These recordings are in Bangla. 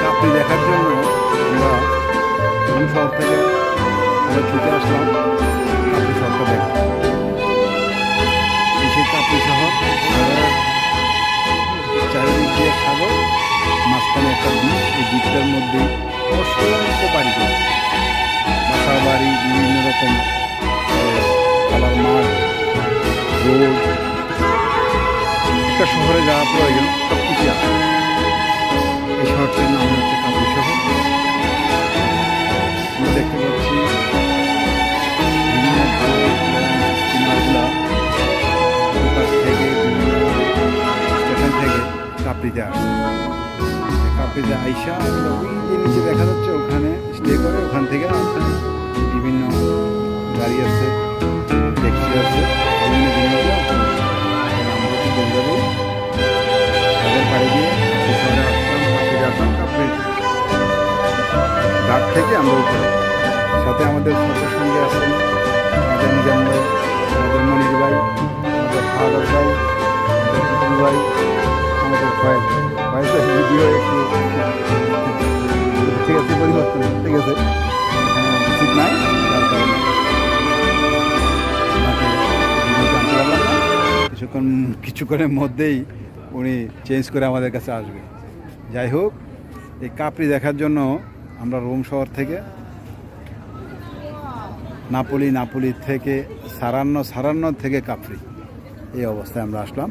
কাপ্রি দেখার জন্য আমরা রোম শহর থেকে ছুটে আসলাম কাপ্রি শহরটা দেখা। সেই কাপ্রি শহর চারিদিক দিয়ে সাগর, মাঝখানে একটা দ্বীপ। এই দ্বীপটার মধ্যে অসংখ্য বাড়ি, বাসা বাড়ি, বিভিন্ন রকম খেলার মাঠ, রোড। একটা শহরে যাওয়া প্রয়োজন সব কিছু আছে। এই শহরটির নাম হচ্ছে কাপ্রি শহর। আমরা দেখতে পাচ্ছি বিভিন্ন স্টিমারগুলো থেকে বিভিন্ন স্টেশন থেকে কাপ্রিতে আসে। কাপ্রিতে আইসা ওই যে নিচে দেখা যাচ্ছে ওখানে স্টে করে, ওখান থেকে বিভিন্ন গাড়ি আছে, ট্যাক্সি আছে, বিভিন্ন জিনিসগুলো আমরা কি বলতে পারি সাগর পাড়ি দিয়ে শহরে আসলাম। কাপ্রিতে আসলাম, কাপ্রির ঘাট থেকে আমরা উপরে। সাথে আমাদের সঙ্গে আছেন আমাদের নিজাম ভাই, আমাদের মনির ভাই, আমাদের ফাদার ভাই, আমাদের কুকুর ভাই, আমাদের ভাই ভিডিও একটু ঠিক আছে, পরিবর্তন ঠিক আছে, ঠিক নাই তার কারণে কিছুক্ষণের মধ্যেই উনি চেঞ্জ করে আমাদের কাছে আসবে। যাই হোক, এই কাপ্রি দেখার জন্য আমরা রোম শহর থেকে নাপোলি থেকে সারান্ন থেকে কাপ্রি, এই অবস্থায় আমরা আসলাম।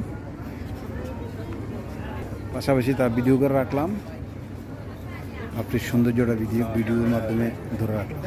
পাশাপাশি তার ভিডিও করে রাখলাম, কাপ্রির সৌন্দর্যটা ভিডিওর মাধ্যমে ধরে রাখলাম।